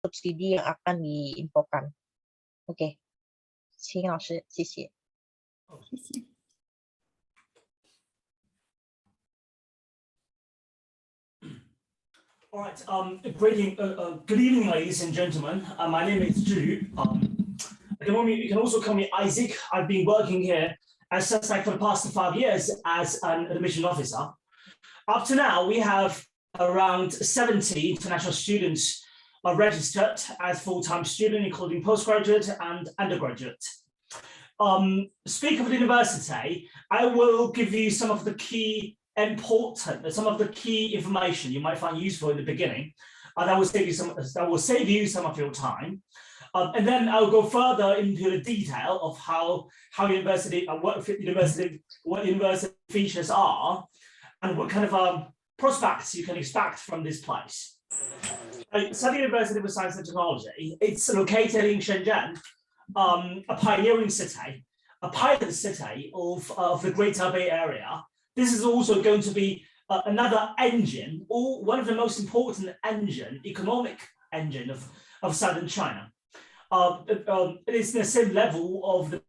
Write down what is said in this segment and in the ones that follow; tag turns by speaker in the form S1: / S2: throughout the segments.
S1: subsidi yang akan diinfokan. Oke, 秦老师，谢谢。
S2: 谢谢。
S3: All right. Good evening, ladies and gentlemen. My name is Zhu. You can also call me Isaac. I've been working here at SUSTech for the past 5 years as an admission officer. Up to now, we have around 70 international students are registered as full-time students, including postgraduate and undergraduate. Speaking of the university, I will give you some of the key information you might find useful in the beginning. That will save you some of your time. And then I'll go further into the detail of what university features are, and what kind of prospects you can expect from this place. Study University of Science and Technology. It's located in Shenzhen, a pioneering city, a pilot city of the Greater Bay Area. This is also going to be another engine, or one of the most important economic engine of southern China. It is the same level of the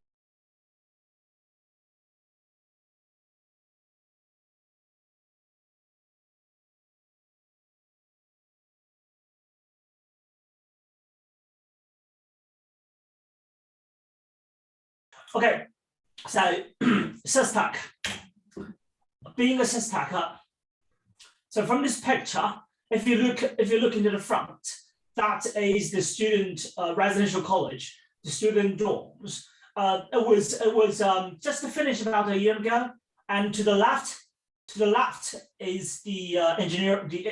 S3: Okay, so SUSTech. Being a SUSTech, so from this picture, if you look into the front, that is the student residential college, the student dorms. It was just finished about a year ago, and to the left is the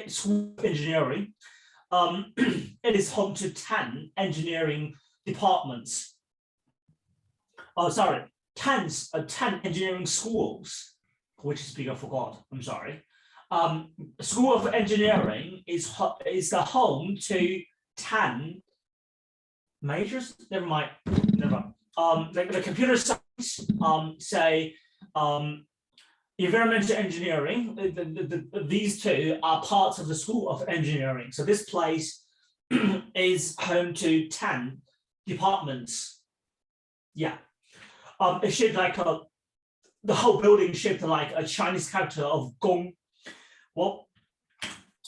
S3: school of engineering. It is home to 10 engineering departments. Oh, sorry, 10 engineering schools, which speaker forgot. I'm sorry. School of Engineering is the home to 10 majors. Never mind. Like the computer science, environmental engineering. These two are parts of the School of Engineering. So this place is home to 10 departments. Yeah. It's shaped like the whole building shaped like a Chinese character of Gong. Well,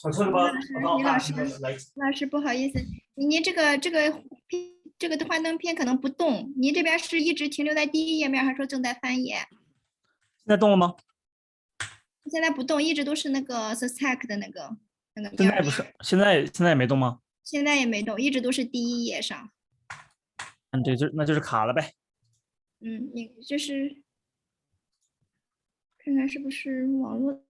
S3: I'll talk about that later.
S2: 老师不好意思，您这个幻灯片可能不动，您这边是一直停留在第一页面，还是说正在翻页？
S3: 现在动了吗？
S2: 现在不动，一直都是那个 SUSTech 的那个。
S3: 现在不是，现在也没动吗？
S2: 现在也没动，一直都是第一页上。
S3: 那就是卡了呗。
S2: 你这是看看是不是网络。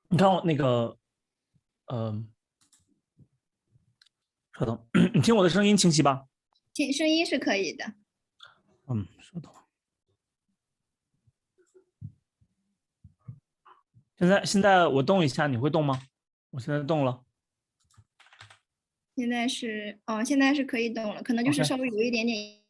S3: 你看我那个，稍等，你听我的声音清晰吧？
S2: 声音是可以的。
S3: 稍等。现在我动一下，你会动吗？我现在动了。
S2: 现在是可以动了，可能就是稍微有一点点。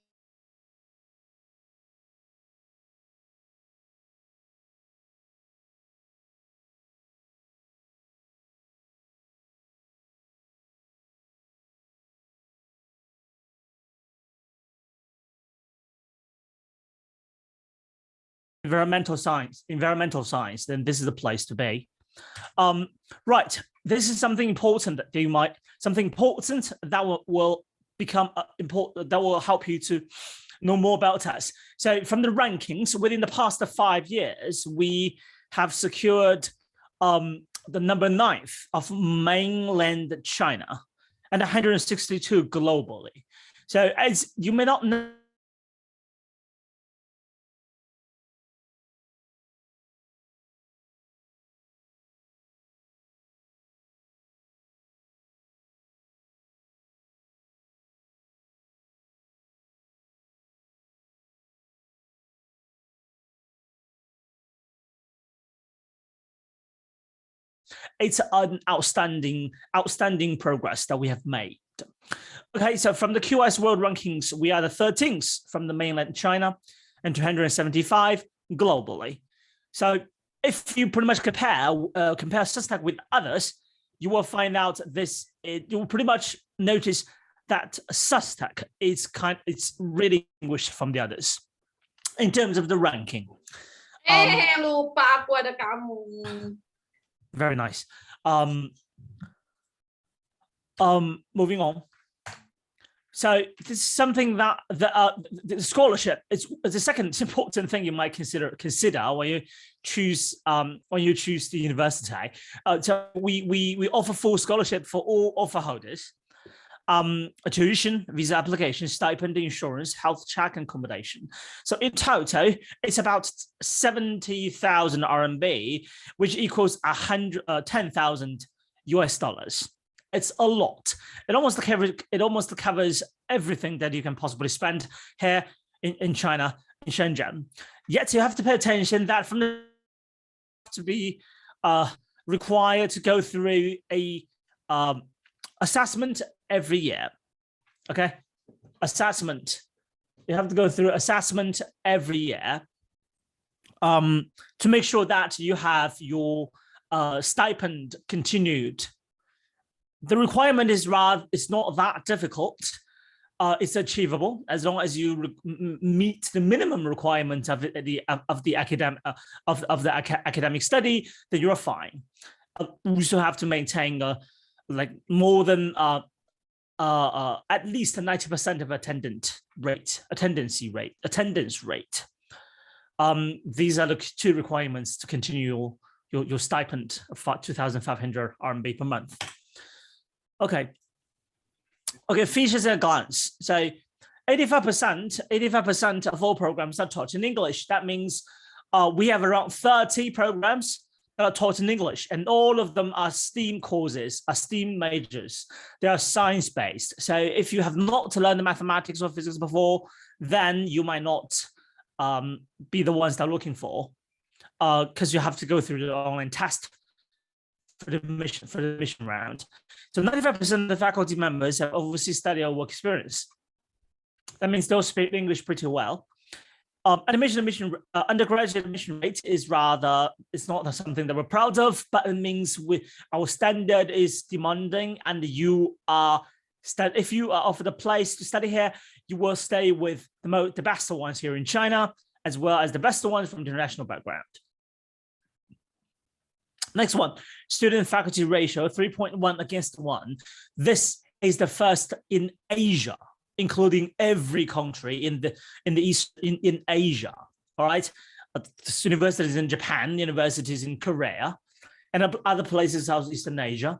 S3: Environmental science, then this is the place to be. Right, this is something important that will become important, that will help you to know more about us. So from the rankings within the past 5 years, we have secured the number 9th of mainland China and 162 globally. So as you may not know, it's an outstanding progress that we have made. Okay, so from the QS World Rankings, we are the 13th from the mainland China and 275 globally. So if you pretty much compare SUSTech with others, you will find out this. You will pretty much notice that SUSTech is it's really distinguished from the others in terms of the ranking.
S4: Lupa aku ada kamu.
S3: Very nice. Moving on. So this is something that the scholarship is the second important thing you might consider when you choose the university. So we offer full scholarship for all offer holders. A tuition, visa application, stipend, insurance, health check, and accommodation. So in total, it's about 70,000 RMB, which equals 10,000 US dollars. It's a lot. It almost covers everything that you can possibly spend here in China, in Shenzhen. Yet you have to pay attention that from the to be required to go through a assessment every year. Okay, assessment. You have to go through assessment every year to make sure that you have your stipend continued. The requirement is it's not that difficult. It's achievable as long as you meet the minimum requirement of the academic study. Then you're fine. We still have to maintain like more than at least 90% of attendance rate. These are the two requirements to continue your stipend of 2,500 RMB per month. Okay, features at a glance. So 85% of all programs are taught in English. That means we have around 30 programs that are taught in English, and all of them are STEAM courses, are STEAM majors. They are science-based. So if you have not learned the mathematics or physics before, then you might not be the ones they're looking for, because you have to go through the online test for the admission round. So 95% of the faculty members have overseas study or work experience. That means they'll speak English pretty well. Undergraduate admission rate is it's not something that we're proud of, but it means our standard is demanding, and if you are offered a place to study here, you will stay with the best ones here in China, as well as the best ones from the international background. Next one, student-faculty ratio 3.1 against 1. This is the first in Asia, including every country in Asia. All right, universities in Japan, universities in Korea, and other places in Southeastern Asia.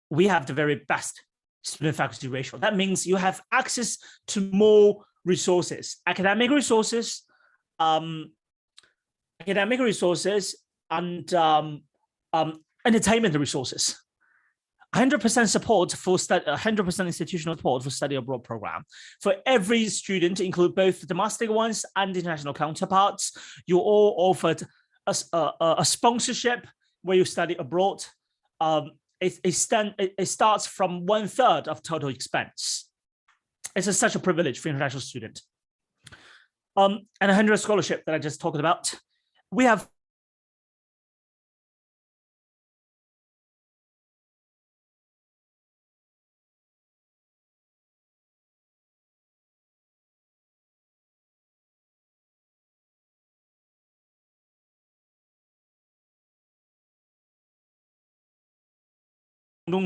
S3: We have the very best student-faculty ratio. That means you have access to more resources, academic resources, and entertainment resources. 100% support for 100% institutional support for study abroad program for every student, include both domestic ones and international counterparts. You all offered a sponsorship where you study abroad. It starts from 1/3 of total expense. It's such a privilege for international student. And 100 scholarship that I just talked about. We have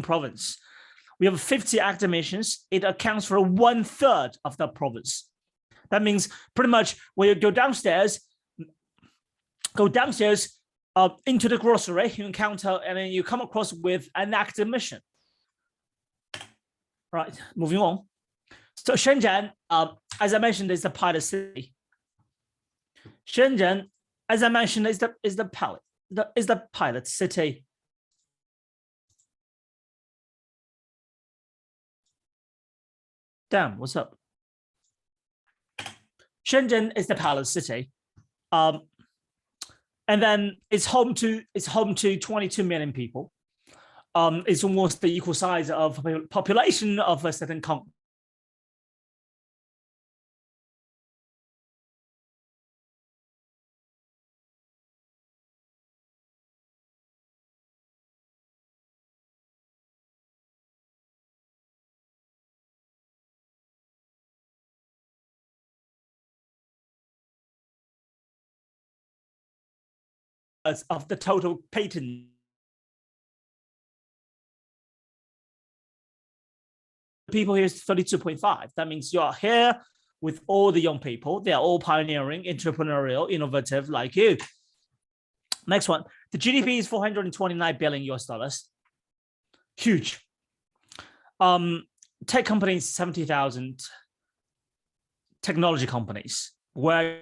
S3: province. We have 50 academicians. It accounts for 1/3 of the province. That means pretty much when you go downstairs into the grocery, you encounter, and then you come across with an academician. Right, moving on. So Shenzhen, as I mentioned, is the pilot city. Shenzhen, as I mentioned, is the pilot city. Damn, what's up? Shenzhen is the pilot city, and then it's home to 22 million people. is almost the equal size of population of a certain country. Of the total patent. People here is 32.5. That means you're here with all the young people. They are all pioneering, entrepreneurial, innovative like you. Next one. The GDP is 429 billion US dollars. Huge. Tech companies, 70,000 technology companies, where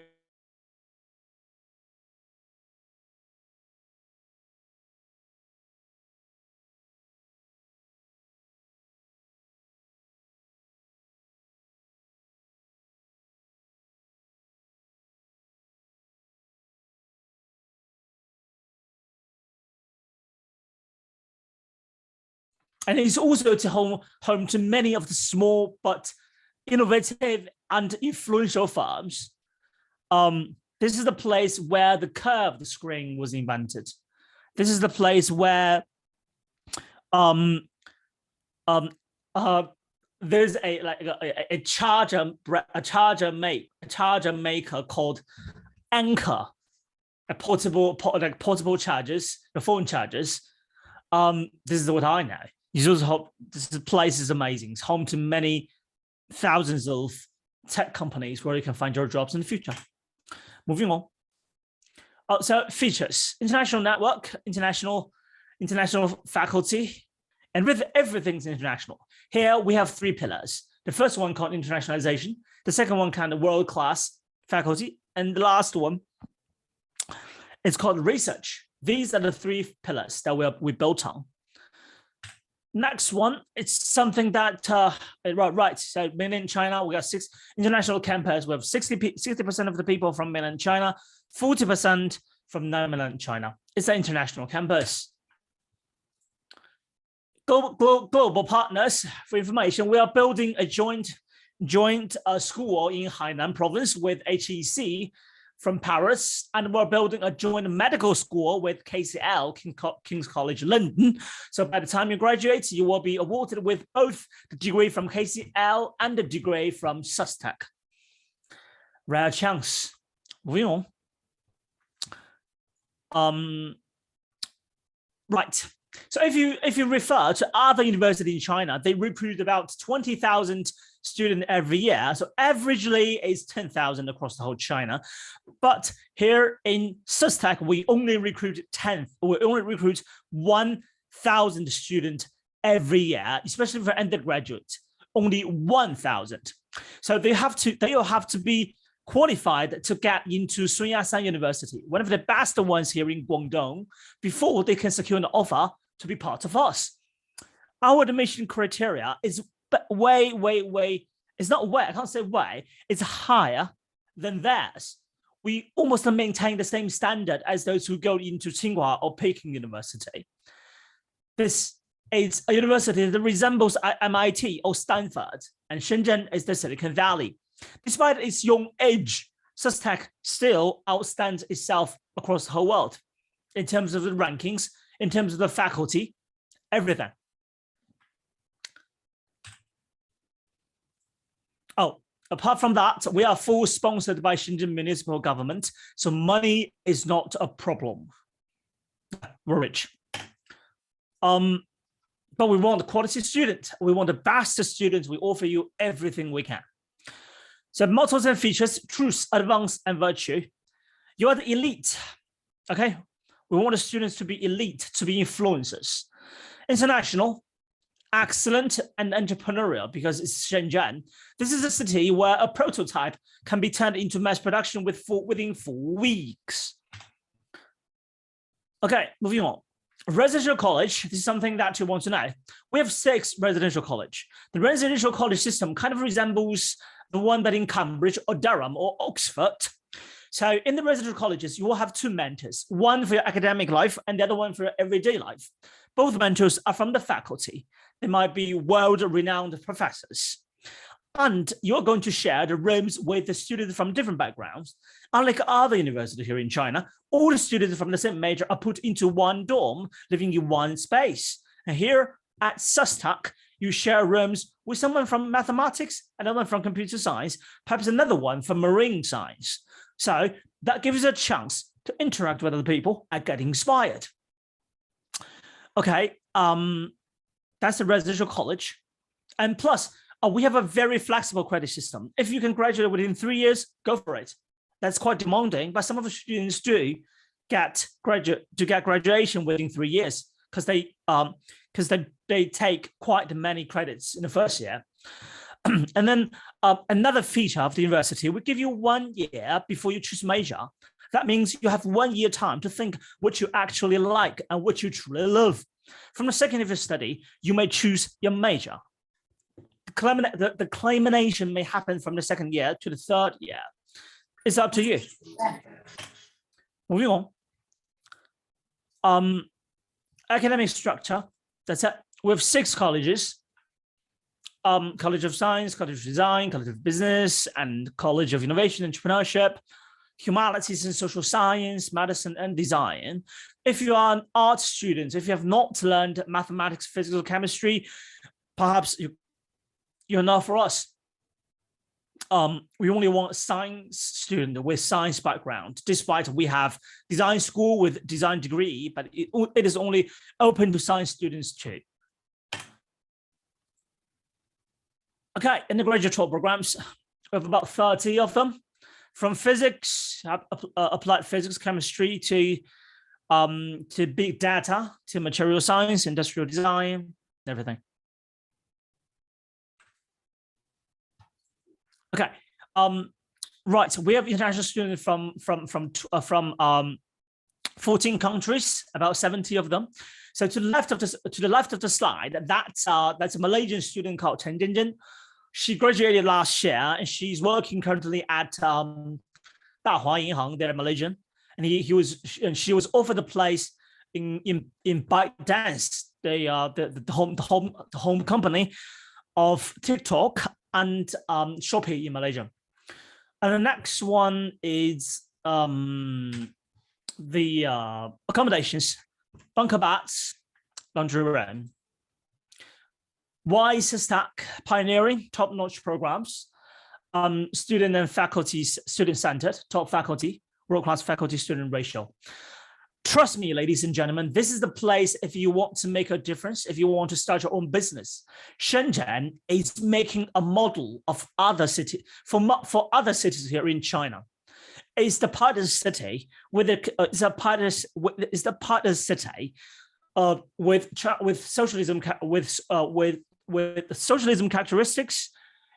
S3: and it's also to home to many of the small but innovative and influential firms. This is the place where the curved screen was invented. This is the place where there's a charger maker called Anchor, a portable chargers, the phone chargers. This is what I know. This place is amazing. It's home to many thousands of tech companies where you can find your jobs in the future. Moving on. So features: international network, international faculty, and with everything's international. Here we have 3 pillars. The first one called internationalization. The second one kind of world-class faculty, and the last one is called research. These are the 3 pillars that we built on. Next one, it's something that, right. So mainland China, we got 6 international campus. We have 60% of the people from mainland China, 40% from non-mainland China. It's an international campus. Global partners for information. We are building a joint school in Hainan province with HEC from Paris, and we're building a joint medical school with KCL, King's College London. So by the time you graduate, you will be awarded with both the degree from KCL and the degree from SUSTech. Rare chance. Moving on. Right. So if you refer to other universities in China, they recruit about 20,000 students every year. So averagely it's 10,000 across the whole China. But here in SUSTech, we only recruit 1,000 students every year, especially for undergraduate, only 1,000. So they all have to be qualified to get into Sun Yat-sen University, one of the best ones here in Guangdong, before they can secure an offer to be part of us. Our admission criteria is it's not way, I can't say way, it's higher than theirs. We almost maintain the same standard as those who go into Tsinghua or Peking University. This is a university that resembles MIT or Stanford, and Shenzhen is the Silicon Valley. Despite its young age, SUSTech still outstands itself across the whole world in terms of the rankings, in terms of the faculty, everything. Oh, apart from that, we are full sponsored by Shenzhen municipal government, so money is not a problem. We're rich. But we want a quality student. We want the best students. We offer you everything we can. So mottos and features: truth, advance, and virtue. You are the elite, okay? We want the students to be elite, to be influencers. International, excellent, and entrepreneurial, because it's Shenzhen. This is a city where a prototype can be turned into mass production within 4 weeks. Okay, moving on. Residential college, this is something that you want to know. We have 6 residential college. The residential college system kind of resembles the one that in Cambridge or Durham or Oxford. So in the residential colleges, you will have 2 mentors, one for your academic life and the other one for your everyday life. Both mentors are from the faculty. They might be world-renowned professors. And you're going to share the rooms with the students from different backgrounds. Unlike other universities here in China, all the students from the same major are put into one dorm, living in one space. And here at SUSTech, you share rooms with someone from mathematics, another from computer science, perhaps another one from marine science. So that gives you a chance to interact with other people and get inspired. Okay, that's the residential college. And plus, we have a very flexible credit system. If you can graduate within 3 years, go for it. That's quite demanding, but some of the students do get graduation within 3 years because they take quite many credits in the first year. And then another feature of the university would give you 1 year before you choose major. That means you have 1 year time to think what you actually like and what you truly love. From the second year of study, you may choose your major. The culmination may happen from the second year to the third year. It's up to you. Moving on. Academic structure, that's it. We have 6 colleges. College of Science, College of Design, College of Business, and College of Innovation and Entrepreneurship, Humanities and Social Science, Medicine and Design. If you are an art student, if you have not learned mathematics, physics, or chemistry, perhaps you're not for us. We only want a science student with science background, despite we have design school with design degree, but it is only open to science students too. Okay, in the graduate programs, we have about 30 of them, from physics, applied physics, chemistry, to big data, to material science, industrial design, everything. Okay, right. We have international students from 14 countries, about 70 of them. So to the left of the slide, that's a Malaysian student called Chen Jinjin. She graduated last year, and she's working currently at Dahua Yinhang. They're Malaysian, and she was offered a place in ByteDance, the home company of TikTok and Shopee in Malaysia. And the next one is the accommodations, bunker beds, laundry room. Why SUSTech pioneering top-notch programs, student and faculty student-centered, top faculty, world-class faculty-student ratio. Trust me, ladies and gentlemen, this is the place if you want to make a difference, if you want to start your own business. Shenzhen is making a model of other cities for other cities here in China. It's the partner city with with socialism characteristics,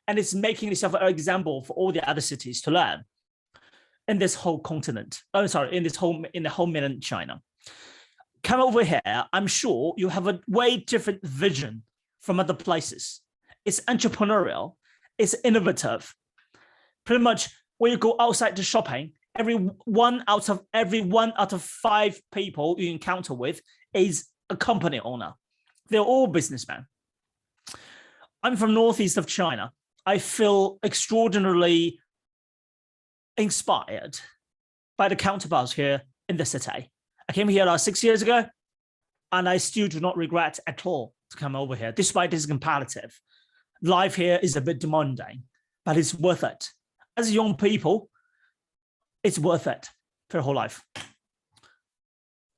S3: and it's making itself an example for all the other cities to learn in this whole continent. Oh, sorry, in the whole mainland China. Come over here. I'm sure you have a way different vision from other places. It's entrepreneurial. It's innovative. Pretty much when you go outside to shopping, every one out of 5 people you encounter with is a company owner. They're all businessmen. I'm from northeast of China. I feel extraordinarily inspired by the counterparts here in the city. I came here 6 years ago, and I still do not regret at all to come over here, despite this competitive. Life here is a bit demanding, but it's worth it. As young people, it's worth it for your whole life.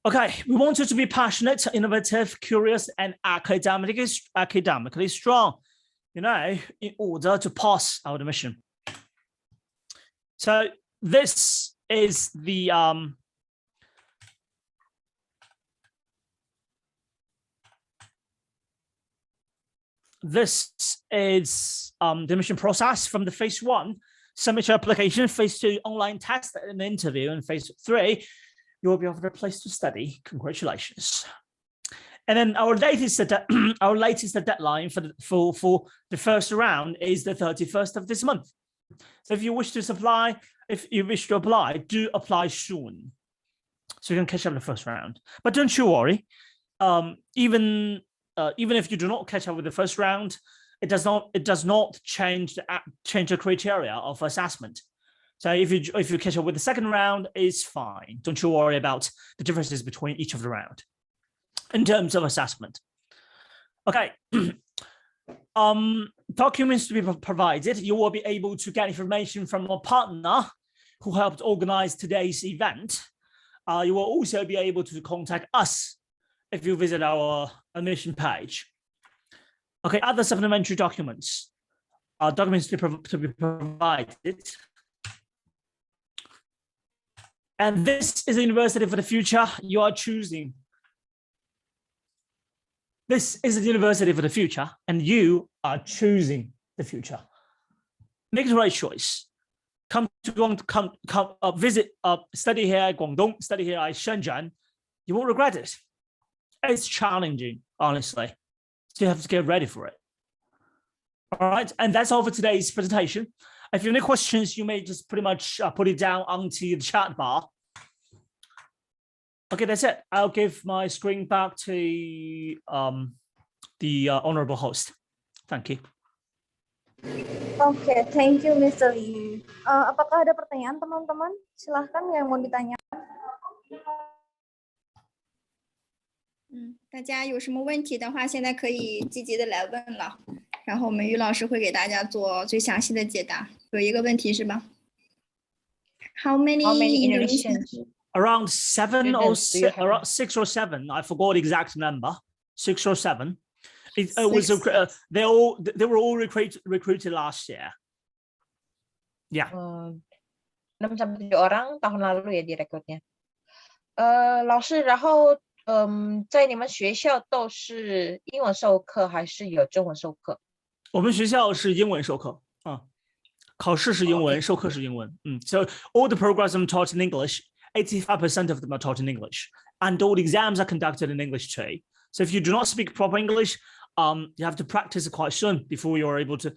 S3: Okay, we want you to be passionate, innovative, curious, and academically strong, in order to pass our mission. So this is the the mission process from the phase 1, submit your application, phase 2, online test and interview, and phase 3, you will be offered a place to study. Congratulations. And then our latest deadline for the first round is the 31st of this month. So if you wish to apply, do apply soon, so you can catch up the first round. But don't you worry, even if you do not catch up with the first round, it does not change the criteria of assessment. So if you catch up with the second round, it's fine. Don't you worry about the differences between each of the round in terms of assessment. Okay. Documents to be provided. You will be able to get information from a partner who helped organize today's event. You will also be able to contact us if you visit our admission page. Okay, other supplementary documents. Documents to be provided. And this is a university for the future you are choosing. This is a university for the future, and you are choosing the future. Make the right choice. Visit, study here at Guangdong, study here at Shenzhen. You won't regret it. It's challenging, honestly. So you have to get ready for it. All right, and that's all for today's presentation. If you have any questions, you may just pretty much put it down onto the chat bar. Okay, that's it. I'll give my screen back to the honorable host. Thank you.
S5: Oke, thank you, Mr. Lee. Apakah ada pertanyaan, teman-teman? Silahkan yang mau ditanya.
S2: 大家有什么问题的话，现在可以积极的来问了，然后我们于老师会给大家做最详细的解答。有一个问题是吧 ？How many Indonesians?
S3: Around 7 or 6, around 6 or 7. I forgot the exact number. 6 or 7. It was they were all recruited last year. Yeah.
S1: 6 sampai 7 orang tahun lalu ya direkrutnya. 老师，然后在你们学校都是英文授课还是有中文授课？
S3: 我们学校是英文授课啊，考试是英文，授课是英文。So all the programs are taught in English. 85% of them are taught in English, and all the exams are conducted in English too. So if you do not speak proper English, you have to practice it quite soon before you're able to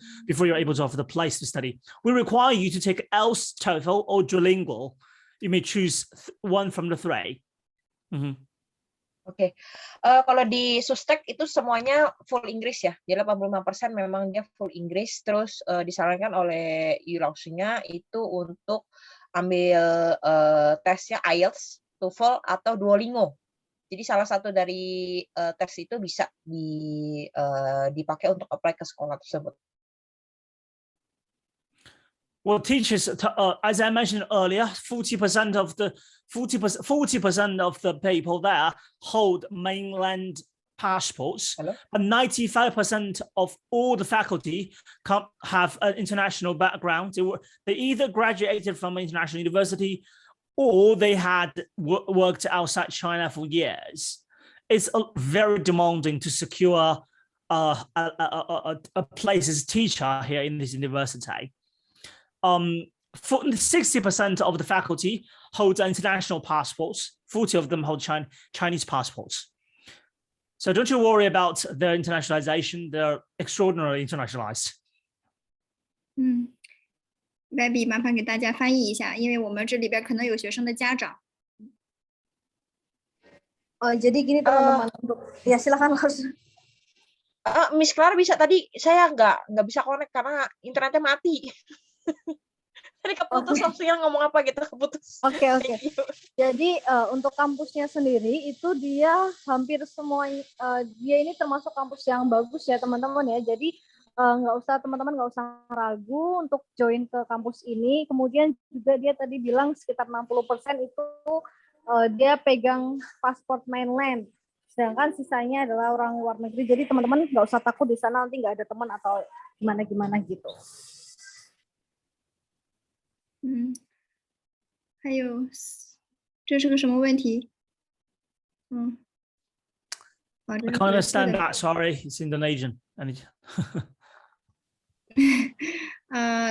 S3: offer the place to study. We require you to take IELTS, TOEFL, or Duolingo. You may choose one from the 3.
S1: Oke. Kalau di SUSTech itu semuanya full Inggris ya. Jadi 85% memang dia full Inggris. Terus disarankan oleh Yulausinya itu untuk ambil tesnya IELTS, TOEFL atau Duolingo. Jadi salah satu dari tes itu bisa dipakai untuk apply ke sekolah tersebut.
S3: Well, teachers, as I mentioned earlier, 40% of the people there hold mainland passports, and 95% of all the faculty have an international background. They either graduated from an international university or they had worked outside China for years. It's very demanding to secure a place as a teacher here in this university. 60% of the faculty hold international passports. 40 of them hold Chinese passports. So don't you worry about their internationalization. They're extraordinarily internationalized.
S2: Baby 麻烦给大家翻译一下，因为我们这里边可能有学生的家长。
S5: Jadi gini teman-teman, ya silakan langsung.
S1: Miss Clara bisa tadi, saya nggak bisa connect karena internetnya mati. Tadi keputus langsung yang ngomong apa gitu keputus.
S5: Oke. Jadi untuk kampusnya sendiri itu dia hampir semua dia ini termasuk kampus yang bagus ya teman-teman ya. Jadi teman-teman nggak usah ragu untuk join ke kampus ini. Kemudian juga dia tadi bilang sekitar 60% itu dia pegang paspor mainland. Sedangkan sisanya adalah orang luar negeri. Jadi teman-teman nggak usah takut di sana nanti nggak ada teman atau gimana gitu.
S2: 还有这是个什么问题
S3: I can't understand that, sorry, it's Indonesian.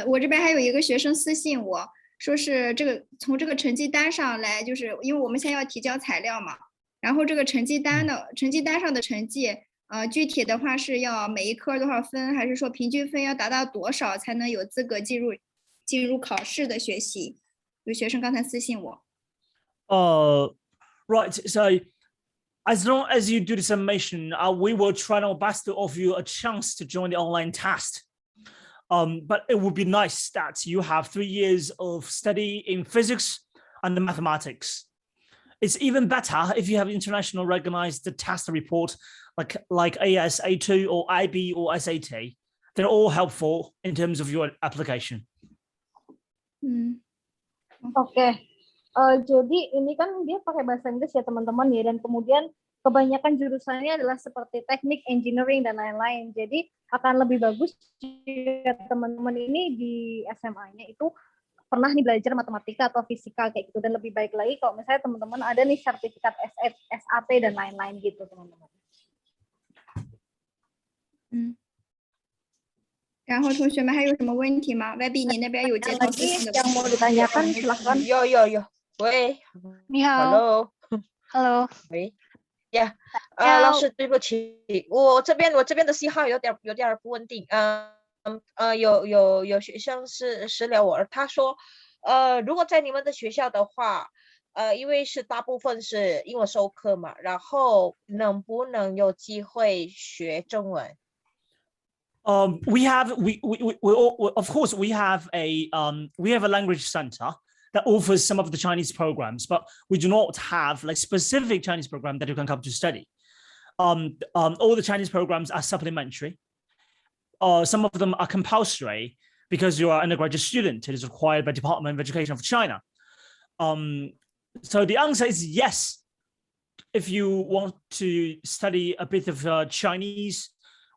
S2: 我这边还有一个学生私信我说是从这个成绩单上来，就是因为我们现在要提交材料嘛，然后这个成绩单上的成绩具体的话是要每一科多少分，还是说平均分要达到多少才能有资格进入考试的学习？有学生刚才私信我。
S3: Right, so as long as you do the summation, we will try our best to offer you a chance to join the online test. But it would be nice that you have 3 years of study in physics and mathematics. It's even better if you have international recognized the test report like AS-A2 or IB or SAT. They're all helpful in terms of your application.
S5: Oke. Jadi ini kan dia pakai bahasa Inggris ya teman-teman ya, dan kemudian kebanyakan jurusannya adalah seperti teknik, engineering, dan lain-lain. Jadi akan lebih bagus jika teman-teman ini di SMA-nya itu pernah nih belajar matematika atau fisika kayak gitu, dan lebih baik lagi kalau misalnya teman-teman ada nih sertifikat SAT dan lain-lain gitu teman-teman.
S2: 然后同学们还有什么问题吗？YB你那边有接到私信的？
S5: yang mau ditanyakan silahkan.
S1: Yo,喂，
S6: 你好
S1: Hello，
S6: ，Hello，
S1: 喂，呀，老师，对不起，我这边的信号有点不稳定，有学生是私聊我，他说，如果在你们的学校的话，因为是大部分是英文授课嘛，然后能不能有机会学中文？
S3: We of course we have a language center that offers some of the Chinese programs, but we do not have like specific Chinese program that you can come to study. All the Chinese programs are supplementary. Some of them are compulsory because you are an undergraduate student. It is required by Department of Education of China. So the answer is yes. If you want to study a bit of Chinese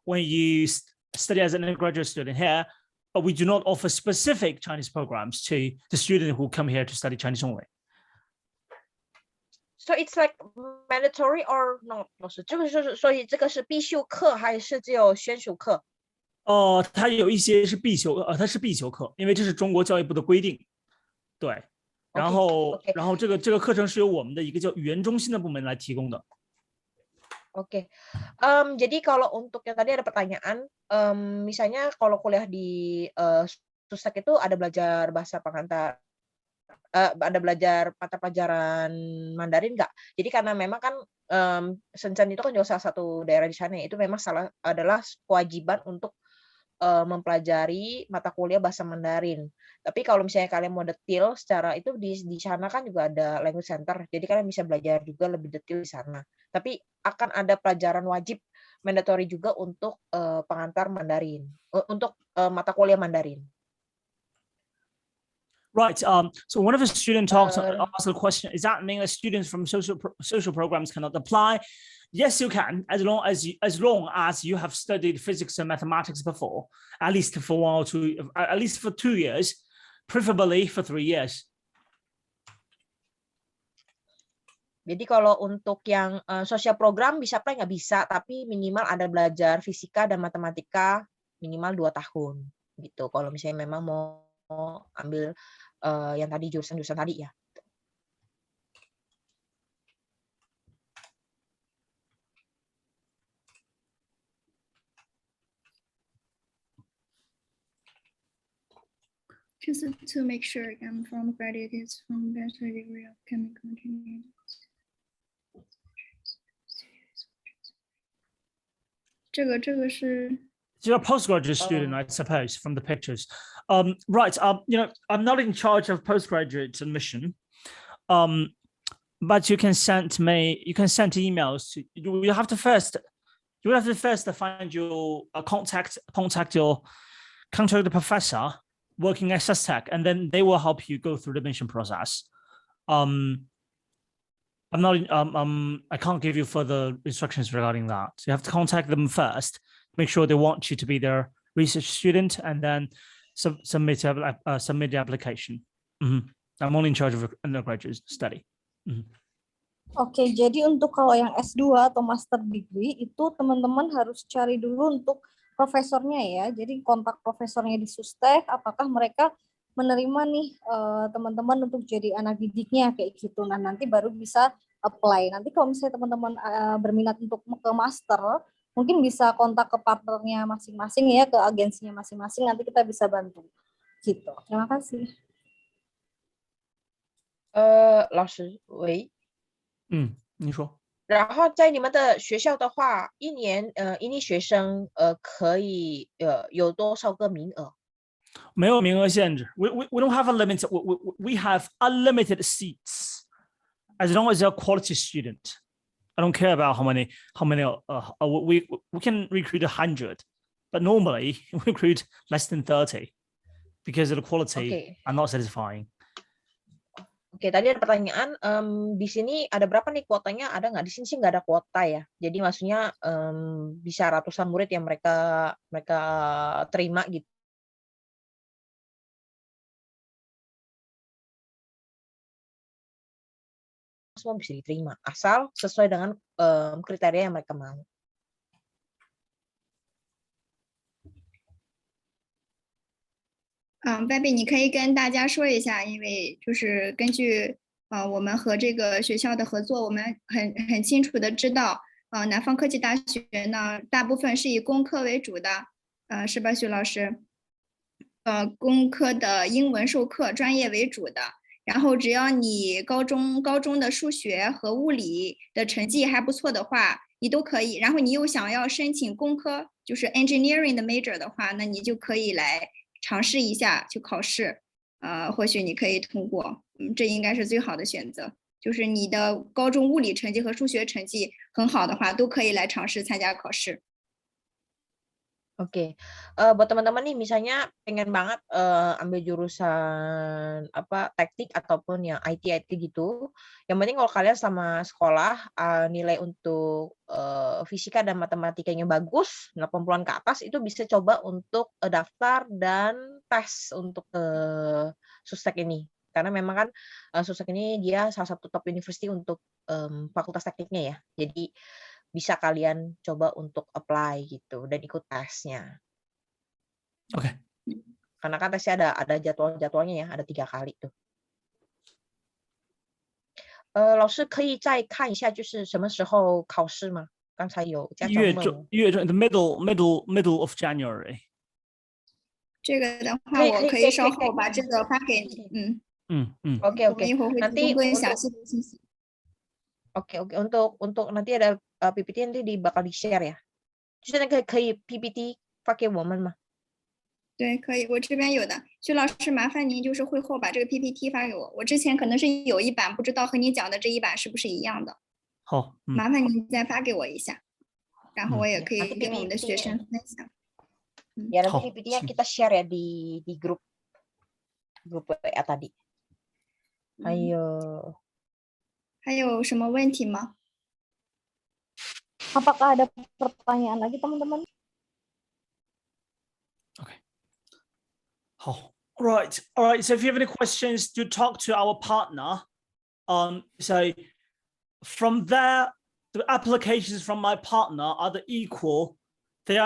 S3: when you study as an undergraduate student here, but we do not offer specific Chinese programs to the student who come here to study Chinese only.
S1: So it's like mandatory or not？ 老师，这个是所以这个是必修课还是只有选修课？
S3: 它有一些是必修，它是必修课，因为这是中国教育部的规定。对，然后这个课程是由我们的一个叫语言中心的部门来提供的。
S1: Oke, jadi kalau untuk yang tadi ada pertanyaan, misalnya kalau kuliah di SUSTech itu ada belajar bahasa pengantar, ada belajar mata pelajaran Mandarin nggak? Jadi karena memang kan Shenzhen itu kan juga salah satu daerah di sana, itu memang adalah kewajiban untuk mempelajari mata kuliah bahasa Mandarin. Tapi kalau misalnya kalian mau detail secara itu di sana kan juga ada language center, jadi kalian bisa belajar juga lebih detail di sana. Tapi akan ada pelajaran wajib mandatory juga untuk pengantar Mandarin, untuk mata kuliah Mandarin.
S3: Right. So one of the students asked a question: is that mean that students from social programs cannot apply? Yes, you can, as long as you have studied physics and mathematics before, at least for 1 or 2, at least for 2 years, preferably for 3 years.
S1: Jadi kalau untuk yang sosial program bisa apply nggak bisa, tapi minimal ada belajar fisika dan matematika minimal 2 tahun gitu. Kalau misalnya memang mau ambil yang tadi jurusan-jurusan tadi ya.
S2: Just to make sure I'm from graduates from bachelor degree of chemical engineering. 这个是
S3: You're a postgraduate student, I suppose, from the pictures. Right. You know, I'm not in charge of postgraduate admission. But you can send emails to you have to first find your contact the professor working at SUSTech, and then they will help you go through the admission process. I can't give you further instructions regarding that. So you have to contact them first, make sure they want you to be their research student, and then submit the application. I'm only in charge of undergraduate study.
S5: Oke, jadi untuk kalau yang S2 atau master degree itu teman-teman harus cari dulu untuk profesornya ya. Jadi kontak profesornya di SUSTech, apakah mereka menerima nih teman-teman untuk jadi anak didiknya kayak gitu. Nah, nanti baru bisa apply. Nanti kalau misalnya teman-teman berminat untuk ke master, mungkin bisa kontak ke partnernya masing-masing ya, ke agensinya masing-masing, nanti kita bisa bantu. Gitu. Terima kasih.
S1: 老师，喂。
S3: 你说。
S1: 然后在你们的学校的话，一名学生可以有多少个名额？
S3: 没有名额限制。We don't have a limit. We have unlimited seats as long as you're a quality student. I don't care about how many. We can recruit 100, but normally we recruit less than 30 because of the quality are not satisfying.
S1: Oke, tadi ada pertanyaan, di sini ada berapa nih kuotanya? Ada nggak? Di sini sih nggak ada kuota ya. Jadi maksudnya bisa ratusan murid yang mereka terima gitu. Semua bisa diterima, asal sesuai dengan kriteria yang mereka mau.
S2: 外币你可以跟大家说一下，因为就是根据我们和这个学校的合作，我们很清楚的知道，南方科技大学呢，大部分是以工科为主的，是吧，徐老师？工科的英文授课专业为主的，然后只要你高中的数学和物理的成绩还不错的话，你都可以。然后你又想要申请工科，就是 engineering 的 major 的话，那你就可以来尝试一下去考试，或许你可以通过，这应该是最好的选择。就是你的高中物理成绩和数学成绩很好的话，都可以来尝试参加考试。
S1: Oke, buat teman-teman nih misalnya pengen banget ambil jurusan teknik ataupun yang IT gitu, yang penting kalau kalian sama sekolah nilai untuk fisika dan matematikanya bagus, 80-an ke atas, itu bisa coba untuk daftar dan tes untuk SUSTech ini. Karena memang kan SUSTech ini dia salah satu top university untuk fakultas tekniknya ya. Jadi bisa kalian coba untuk apply gitu dan ikut tesnya.
S3: Oke.
S1: Karena kan tesnya ada jadwalnya ya, ada 3 kali tuh. 老师可以再看一下就是什么时候考试吗？刚才有家长问我。
S3: 1月中 the middle of January.
S2: 这个的话，我可以稍后把这个发给你。
S1: Oke.
S2: 我们一会儿会提供更详细的信息。
S1: Oke, untuk nanti ada PPT nanti bakal di-share ya. 就是那个可以 PPT 发给我们吗？
S2: 对，可以，我这边有的。徐老师，麻烦您就是会后把这个 PPT 发给我。我之前可能是有一版，不知道和你讲的这一版是不是一样的。
S3: 好，
S2: 麻烦您再发给我一下，然后我也可以跟我们的学生分享。
S1: Ya, nanti PPT-nya kita share ya di grup WA tadi. Ayo.
S2: 还有什么问题吗？
S5: Apakah ada pertanyaan lagi teman-teman?
S3: Okay. Oh, all right. So if you have any questions, do talk to our partner. So from there, the applications from my partner are the equal. They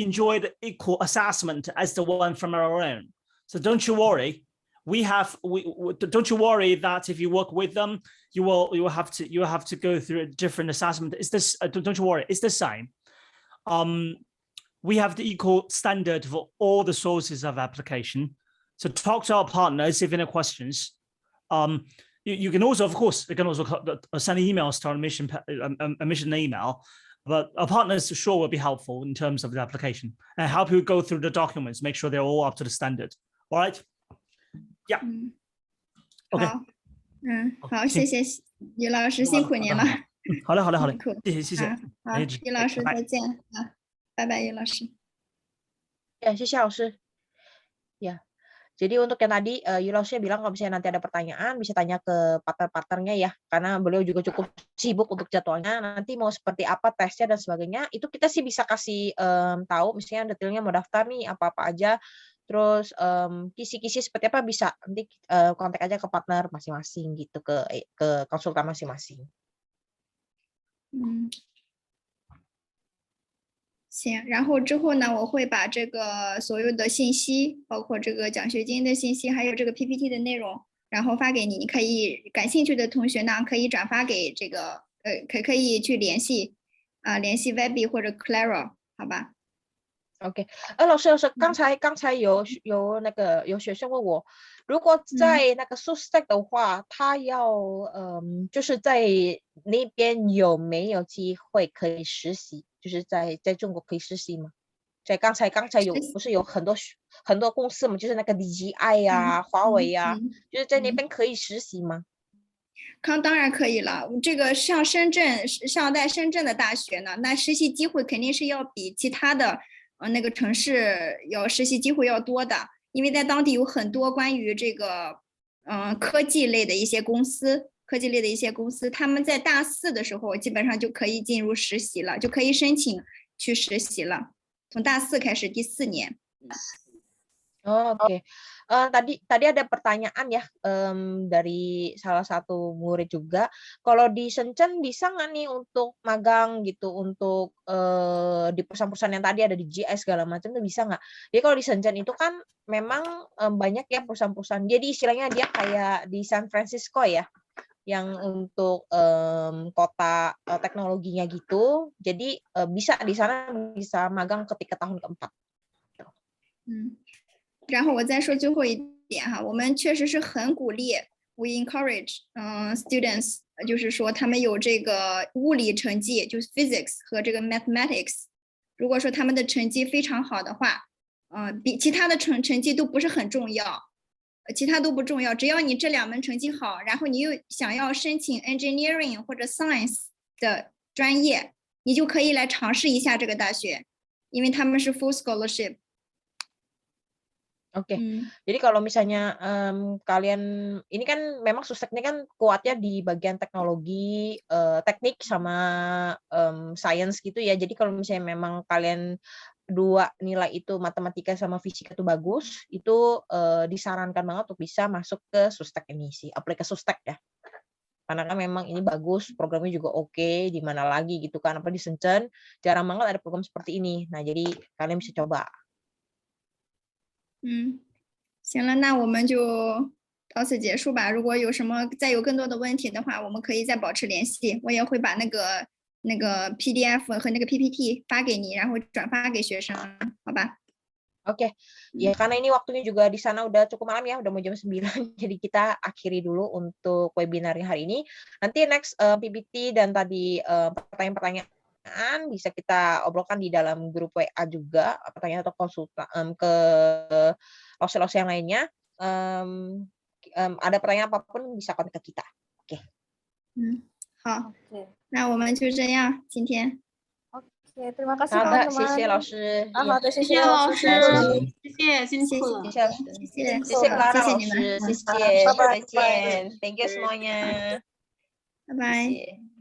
S3: enjoy the equal assessment as the one from our own. So don't you worry. Don't you worry that if you work with them, you will have to go through a different assessment. Don't you worry, it's the same. We have the equal standard for all the sources of application. So talk to our partners if any questions. You can also, of course, send emails to our admission email. But our partners sure will be helpful in terms of the application and help you go through the documents, make sure they're all up to the standard. All right. Yeah. OK。
S2: 好，谢谢于老师，辛苦您了。
S3: 好嘞，
S2: 辛苦，
S3: 谢谢。
S2: 好，于老师再见啊，拜拜，于老师。
S1: Ya, 谢谢老师。Ya. Jadi untuk yang tadi Yulosnya bilang kalau misalnya nanti ada pertanyaan bisa tanya ke partner-partnernya ya, karena beliau juga cukup sibuk untuk jadwalnya. Nanti mau seperti apa tesnya dan sebagainya, itu kita sih bisa kasih tahu, misalnya detailnya mau daftar nih apa-apa aja, terus kisi-kisi seperti apa bisa nanti kontak aja ke partner masing-masing gitu, ke konsultan masing-masing.
S2: 行，然后之后呢，我会把这个所有的信息，包括这个奖学金的信息，还有这个 PPT 的内容，然后发给你。你可以感兴趣的同学呢，可以转发给这个可以去联系Webby 或者 Clara， 好吧
S1: ？OK，老师，刚才有学生问我，如果在那个 SUSTech 的话，他要就是在那边有没有机会可以实习？就是在中国可以实习吗？刚才不是有很多公司嘛，就是那个 DJI 呀、华为呀，就是在那边可以实习吗？
S2: 当然可以了，这个像在深圳的大学呢，那实习机会肯定是要比其他的那个城市要实习机会要多的，因为在当地有很多关于这个科技类的一些公司，他们在大4的时候基本上就可以进入实习了，就可以申请去实习了，从大4开始第4年。
S1: Oke. Tadi ada pertanyaan ya dari salah satu murid juga. Kalau di Shenzhen bisa nggak nih untuk magang gitu, untuk di perusahaan-perusahaan yang tadi ada di GI segala macam tuh bisa nggak? Jadi kalau di Shenzhen itu kan memang banyak ya perusahaan-perusahaan. Jadi istilahnya dia kayak di San Francisco ya, yang untuk kota teknologinya gitu. Jadi bisa di sana bisa magang ketika tahun keempat.
S2: 然后我再说最后一点哈，我们确实是很鼓励 ，we encourage students， 就是说他们有这个物理成绩，就是 physics 和这个 mathematics， 如果说他们的成绩非常好的话，比其他的成绩都不是很重要，其他都不重要，只要你这2门成绩好，然后你又想要申请 engineering 或者 science 的专业，你就可以来尝试一下这个大学，因为他们是 full scholarship。
S1: Oke, jadi kalau misalnya kalian ini kan memang SUSTech ini kan kuatnya di bagian teknologi, teknik sama science gitu ya. Jadi kalau misalnya memang kalian 2 nilai itu matematika sama fisika itu bagus, itu disarankan banget untuk bisa masuk ke SUSTech ini sih, aplikasi SUSTech ya. Karena kan memang ini bagus, programnya juga oke, di mana lagi gitu kan, apa di Shenzhen jarang banget ada program seperti ini. Nah, jadi kalian bisa coba.
S2: 行了，那我们就到此结束吧。如果有什么再有更多的问题的话，我们可以再保持联系。我也会把那个 PDF 和那个 PPT 发给你，然后转发给学生，好吧
S1: Oke, ya karena ini waktunya juga di sana udah cukup malam ya, udah mau jam 9, jadi kita akhiri dulu untuk webinarnya hari ini. Nanti next PPT dan tadi pertanyaan-pertanyaan bisa kita obrolkan di dalam grup WA juga, pertanyaan atau konsultan ke losi-losi yang lainnya. Ada pertanyaan apapun bisa kontak ke kita. Oke.
S2: 好，那我们就这样，今天。
S5: Oke, terima kasih
S1: 好的，
S5: teman-teman.
S1: 谢谢老师。
S5: 好的，谢
S4: 谢谢老师，
S5: 谢
S4: 谢谢，辛苦了。
S1: 谢谢老师，
S2: 谢
S1: 谢谢 Clara 老
S2: 谢你们，
S1: 师，谢谢，
S5: 拜拜
S1: 再见，thank you semuanya，
S2: 拜拜。
S1: 谢谢。